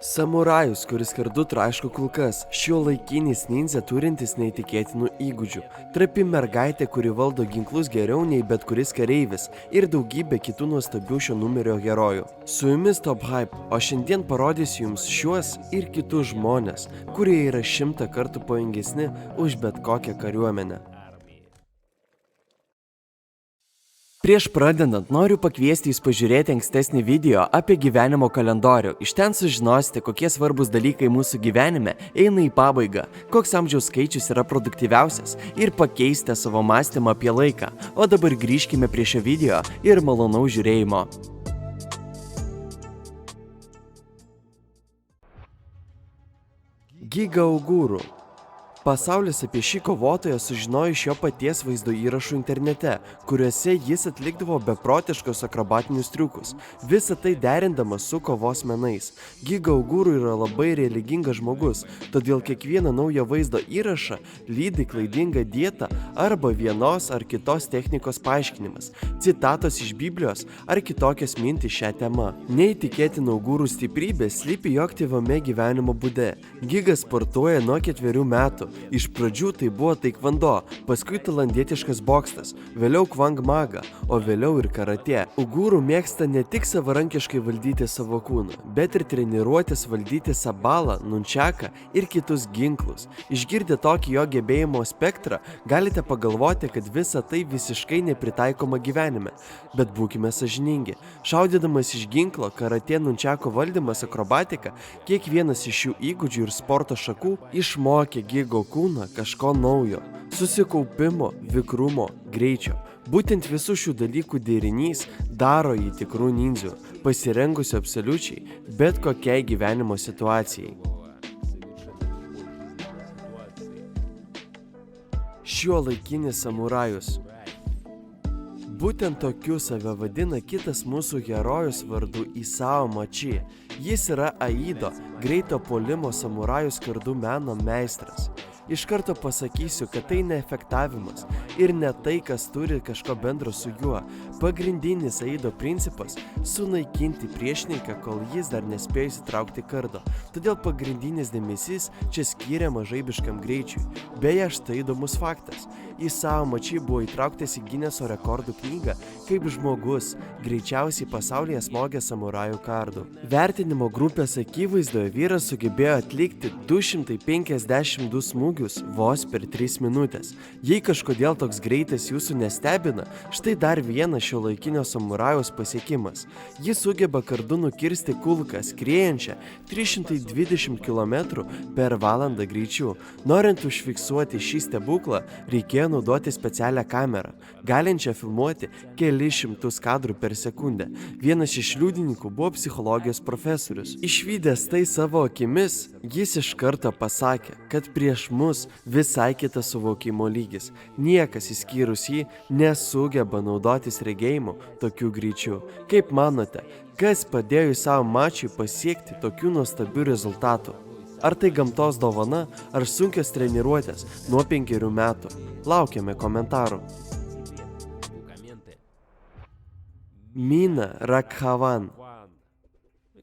Samurajus, kuris kardu traiško kulkas, šiuolaikinis ninja turintis neįtikėtinų įgūdžių, trapi mergaitė, kuri valdo ginklus geriau nei bet kuris kareivis ir daugybė kitų nuostabių šio numerio herojų. Su jumis Top Hype, o šiandien parodysiu jums šiuos ir kitus žmonės, kurie yra 100 kartų pavojingesni už bet kokią kariuomenę. Prieš pradedant, noriu pakviesti jūs pažiūrėti ankstesnį video apie gyvenimo kalendorių. Iš ten sužinosite, kokie svarbus dalykai mūsų gyvenime eina į pabaigą, koks amžiaus skaičius yra produktyviausias ir pakeisite savo mąstymą apie laiką. O dabar grįžkime prie šio video ir malonaus žiūrėjimo. Giga Oguru. Pasaulis apie šį kovotoją sužinojo iš jo paties vaizdo įrašų internete, kuriuose jis atlikdavo beprotiškus akrobatinius triukus, visą tai derindamas su kovos menais. Giga Oguru yra labai religingas žmogus, todėl kiekvieną naują vaizdo įrašą lydi klaidinga dieta arba vienos ar kitos technikos paaiškinimas, citatos iš Biblijos ar kitokios mintys šią temą. Neįtikėtina Oguru stiprybė slypi jo aktyviame gyvenimo būde. Giga sportuoja nuo 4 metų. Iš pradžių tai buvo taikvando, paskui tailandietiškas boksas, vėliau kvang maga, o vėliau ir karatė. Oguru mėgsta ne tik savarankiškai valdyti savo kūną, bet ir treniruotis valdyti sabalą, nunčiaką ir kitus ginklus. Išgirdę tokį jo gebėjimo spektrą, galite pagalvoti, kad visa tai visiškai nepritaikoma gyvenime. Bet būkime sąžiningi. Šaudydamas iš ginklo, karatė, nunčiako valdymas, akrobatika, kiekvienas iš šių įgūdžių ir sporto šakų išmokė Giga kūną kažko naujo, susikaupimo, vikrumo, greičio. Būtent visų šių dalykų derinys daro jį tikrų nindzių, pasirengusiu absoliučiai bet kokiai gyvenimo situacijai. Šiuolaikinis samurajus. Būtent tokiu save vadina kitas mūsų herojus vardu Isao Machi. Jis yra Aido, greito puolimo samurajus kardų meno meistras. Iš karto pasakysiu, kad tai ne efektavimas ir ne tai, kas turi kažko bendro su juo. Pagrindinis Aido principas – sunaikinti priešininką, kol jis dar nespėjo įsitraukti kardo. Todėl pagrindinis dėmesys čia skiriama žaibiškam greičiui. Beje, štai įdomus faktas. Isao Machi buvo įtrauktas į Gineso rekordų knygą kaip žmogus, greičiausiai pasaulyje smogęs samurajų kardu. Vertinimo grupės akivaizdoje vyras sugebėjo atlikti 252 smūgius vos per 3 minutės. Jei kažkodėl toks greitas jūsų nestebina, štai dar vienas šiuolaikinio samurajaus pasiekimas. Jis sugeba kardu nukirsti kulką skriejančią 320 km per valandą greičiu. Norint užfiksuoti šį stebuklą, reikėjo naudoti specialią kamerą, galinčią filmuoti kelis šimtus kadrų per sekundę. Vienas iš liudininkų buvo psichologijos profesorius. Išvydęs tai savo akimis, jis iš karto pasakė, kad prieš mus visai kitas suvokimo lygis. Niekas išskyrus jį nesugeba naudotis regėjimu tokiu greičiu. Kaip manote, kas padėjo Isao Machiui pasiekti tokių nuostabių rezultatų? Ar tai gamtos dovana, ar sunkios treniruotės nuo 5 metų? Laukiame komentarų. Mina Rakhavan.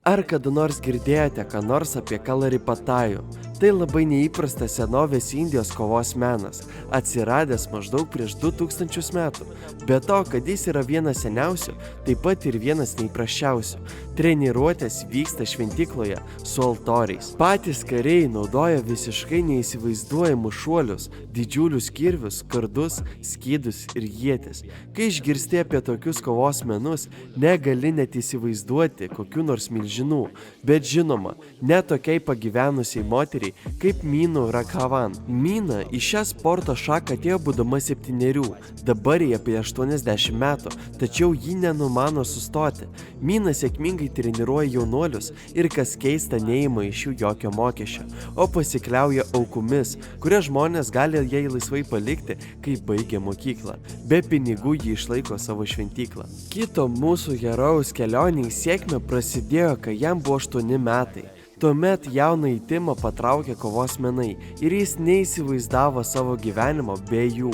Ar kada nors girdėjote ką nors apie Kalaripatajų? Tai labai neįprastas senovės Indijos kovos menas, atsiradęs maždaug prieš 2000 metų. Be to, kad jis yra vienas seniausių, taip pat ir vienas neįprasčiausių. Treniruotės vyksta šventykloje su altoriais. Patys kariai naudoja visiškai neįsivaizduojamus šuolius, didžiulius kirvius, kardus, skydus ir ietis. Kai išgirsti apie tokius kovos menus, negali net įsivaizduoti kokių nors milžinų. Bet žinoma, ne tokiai pagyvenusiai moteriai kaip Mina Rakhavan. Mina į šią sporto šaką atėjo būdama 7, dabar jie apie 80 metų, tačiau ji nenumano sustoti. Mina sėkmingai treniruoja jaunuolius ir kas keista neima iš jų jokio mokesčio, o pasikliauja aukomis, kurias žmonės gali jai laisvai palikti, kai baigia mokyklą. Be pinigų ji išlaiko savo šventyklą. Kito mūsų herojaus kelionė į sėkmę prasidėjo, kai jam buvo 8 metai. Tuomet jauną Timą patraukė kovos menai ir jis neįsivaizdavo savo gyvenimo be jų.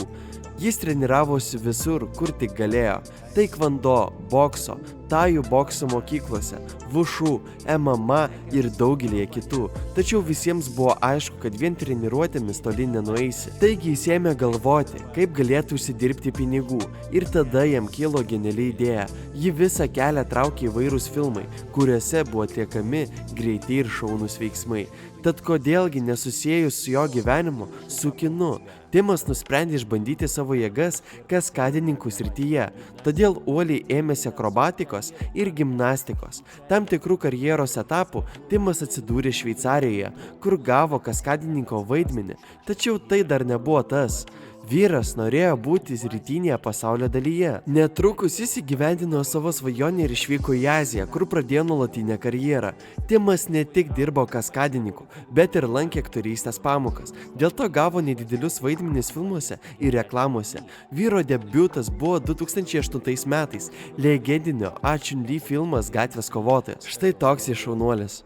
Jis treniravosi visur, kur tik galėjo. Taekwondo, bokso, tajų bokso mokyklose, vušu, MMA ir daugelį kitų. Tačiau visiems buvo aišku, kad vien treniruotėmis toli nenueisi. Taigi jis ėmė galvoti, kaip galėtų užsidirbti pinigų. Ir tada jam kilo geniali idėja. Ji visą kelią traukė įvairūs filmai, kuriuose buvo atliekami greiti ir šaunūs veiksmai. Tad kodėlgi nesusijus su jo gyvenimu, su kinu? Timas nusprendė išbandyti savo jėgas kaskadininkų srityje, todėl uoliai ėmėsi akrobatikos ir gimnastikos. Tam tikrų karjeros etapų Timas atsidūrė Šveicarijoje, kur gavo kaskadininko vaidmenį, tačiau tai dar nebuvo tas. Vyras norėjo būti rytinėje pasaulio dalyje. Netrukus jis įgyvendino savo svajonę ir išvyko į Aziją, kur pradėjo nuolatinę karjerą. Timas ne tik dirbo kaskadininku, bet ir lankė aktorystės pamokas. Dėl to gavo nedidelius vaidmenis filmuose ir reklamose. Vyro debiutas buvo 2008 metais legendinio Chun-Li filmas Gatvės kovotojas. Štai toks jis šaunuolis.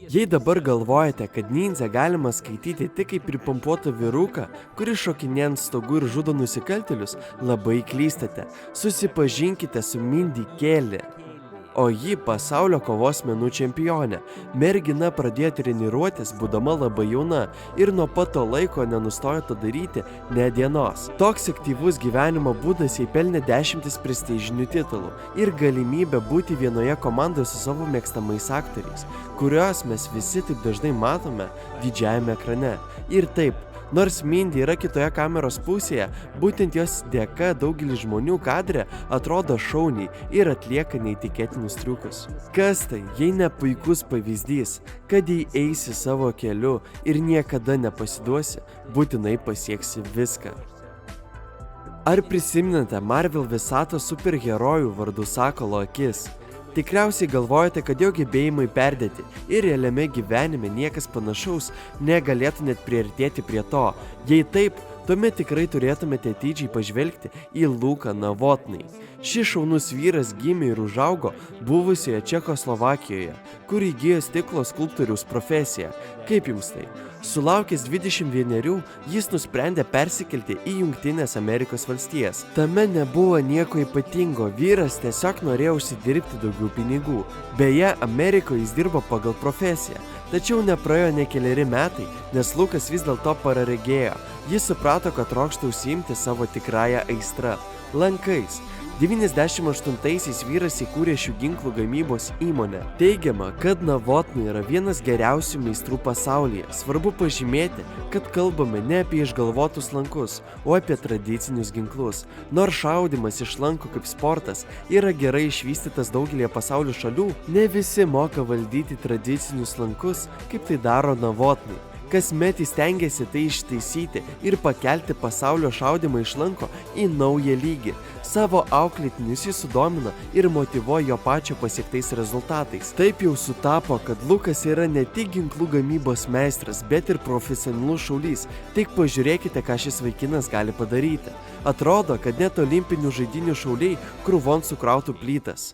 Jei dabar galvojate, kad nindzę galima skaityti tik kaip pripumpuotą vyruką, kuris šokinėja ant stogų ir žudo nusikaltėlius, labai klystate. Susipažinkite su Mindy Kelly. O ji pasaulio kovos menų čempionė. Mergina pradėjo treniruotis, būdama labai jauna ir nuo pat to laiko nenustojo to daryti ne dienos. Toks aktyvus gyvenimo būdas jai pelnė 10 prestižinių titulų ir galimybę būti vienoje komandoje su savo mėgstamais aktoriais, kuriuos mes visi taip dažnai matome didžiajame ekrane. Ir taip, nors Mindy yra kitoje kameros pusėje, būtent jos dėka daugelis žmonių kadre atrodo šauniai ir atlieka neįtikėtinus triukus. Kas tai, jei ne puikus pavyzdys, kad jei eisi savo keliu ir niekada nepasiduosi, būtinai pasieksi viską. Ar prisiminate Marvel visatos superherojų vardu Sakalo akis? Tikriausiai galvojate, kad jo gebėjimai perdėti ir realiame gyvenime niekas panašaus negalėtų net priartėti prie to. Jei taip, tuomet tikrai turėtumėte atidžiai pažvelgti į Luką Novotnį. Šis šaunus vyras gimė ir užaugo buvusioje Čekoslovakijoje, kur įgijo stiklo skulptoriaus profesiją. Kaip jums tai? Sulaukęs 21, jis nusprendė persikelti į Jungtines Amerikos valstijas. Tame nebuvo nieko ypatingo, vyras tiesiog norėjo užsidirbti daugiau pinigų. Beje, Amerikoje jis dirbo pagal profesiją. Tačiau nepraėjo ne keleri metai, nes Lukas vis dėlto praregėjo. Jis suprato, kad trokšta užsiimti savo tikrąją aistrą – lankais. 98-aisiais vyras įkūrė šių ginklų gamybos įmonę. Teigiama, kad Novotny yra vienas geriausių meistrų pasaulyje. Svarbu pažymėti, kad kalbame ne apie išgalvotus lankus, o apie tradicinius ginklus. Nors šaudymas iš lankų kaip sportas yra gerai išvystytas daugelėje pasaulio šalių, ne visi moka valdyti tradicinius lankus, kaip tai daro Novotny. Kasmet jis stengiasi tai ištaisyti ir pakelti pasaulio šaudymą iš lanko į naują lygį. Savo auklėtinius jis sudomino ir motyvuoja jo pačio pasiektais rezultatais. Taip jau sutapo, kad Lukas yra ne tik ginklų gamybos meistras, bet ir profesionalus šaulys. Tik pažiūrėkite, ką šis vaikinas gali padaryti. Atrodo, kad net olimpinių žaidynių šauliai krūvon sukrautų plytas.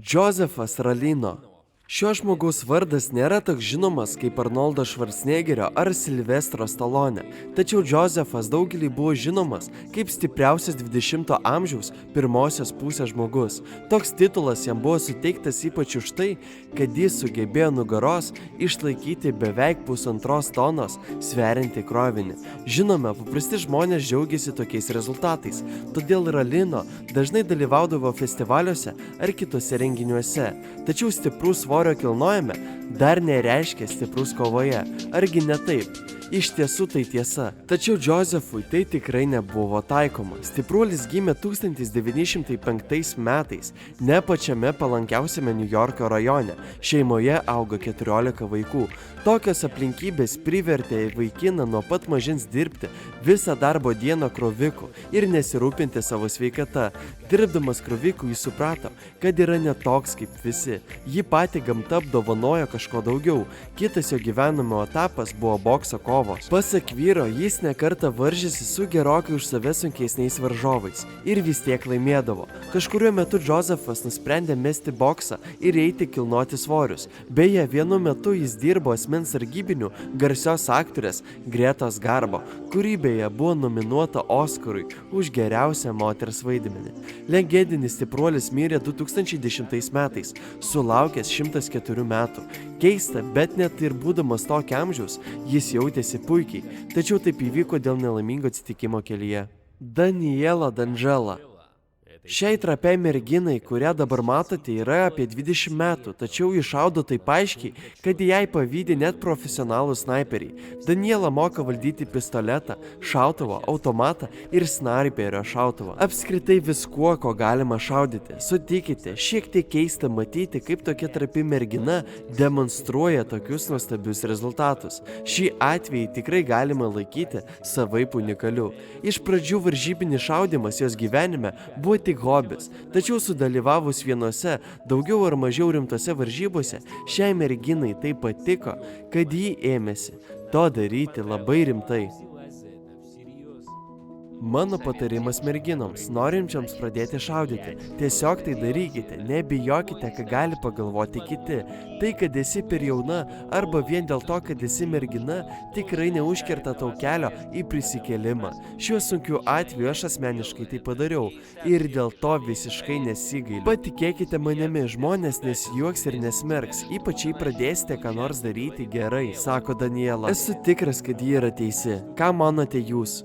Josefas Ralino. Šio žmogaus vardas nėra toks žinomas kaip Arnoldo Švarcnegerio ar Silvestro Stallone, tačiau Josefas daugelį buvo žinomas kaip stipriausias 20-ojo amžiaus pirmosios pusės žmogus. Toks titulas jam buvo suteiktas ypač už tai, kad jis sugebėjo nugaros išlaikyti beveik 1,5 tonos sveriantį krovinį. Žinome, paprasti žmonės džiaugiasi tokiais rezultatais, todėl Ralino dažnai dalyvaudavo festivaliuose ar kitose renginiuose, tačiau stiprus svorio kilnojime dar nereiškia stiprus kovoje. Argi ne taip? Iš tiesų tai tiesa. Tačiau Josefui tai tikrai nebuvo taikoma. Stipruolis gimė 1905 metais, ne pačiame palankiausiame Niujorko rajone. Šeimoje augo 14 vaikų. Tokios aplinkybės privertė vaikiną nuo pat mažens dirbti visą darbo dieną kroviku ir nesirūpinti savo sveikata. Dirbdamas kroviku jis suprato, kad yra ne toks kaip visi. Jį patį gamta apdovanojo kažko daugiau. Kitas jo gyvenimo etapas buvo bokso kovos. kovos. Pasak vyro, jis nekartą varžėsi su gerokai už save sunkesniais varžovais ir vis tiek laimėdavo. Kažkuriuo metu Josefas nusprendė mesti boksą ir eiti kilnoti svorius. Beje, vienu metu jis dirbo asmens sargybiniu garsios aktorės Gretos Garbo, kuri beje buvo nominuota Oskarui už geriausią moters vaidmenį. Legendinis stipruolis mirė 2010 metais, sulaukęs 104 metų. Keista, bet net ir būdamas tokio amžiaus, jis jautėsi puikiai, tačiau taip įvyko dėl nelaimingo atsitikimo kelyje. Daniela D'Angelo. Šiai trapiai merginai, kurią dabar matote, yra apie 20 metų, tačiau ji šaudo taip aiškiai, kad jai pavydi net profesionalūs snaiperiai. Daniela moka valdyti pistoletą, šautuvą, automatą ir snaiperio šautuvą. Apskritai viskuo, ko galima šaudyti. Sutikite, šiek tiek keista matyti, kaip tokia trapi mergina demonstruoja tokius nuostabius rezultatus. Šį atvejį tikrai galima laikyti savaip unikaliu. Iš pradžių varžybinis šaudimas jos gyvenime buvo tik hobis, tačiau sudalyvavus vienose daugiau ar mažiau rimtose varžybose, šiai merginai tai patiko, kad ji ėmėsi to daryti labai rimtai. Mano patarimas merginoms, norinčioms pradėti šaudyti. Tiesiog tai darykite, nebijokite, ką gali pagalvoti kiti. Tai, kad esi per jauna arba vien dėl to, kad esi mergina, tikrai neužkerta tau kelio į prisikėlimą. Šiuo sunkiu atveju aš asmeniškai tai padariau ir dėl to visiškai nesigailiu. Patikėkite manimi, žmonės nesijuoks ir nesmerks, ypač jei pradėsite ką nors daryti gerai, sako Daniela. Esu tikras, kad ji yra teisi. Ką manote jūs?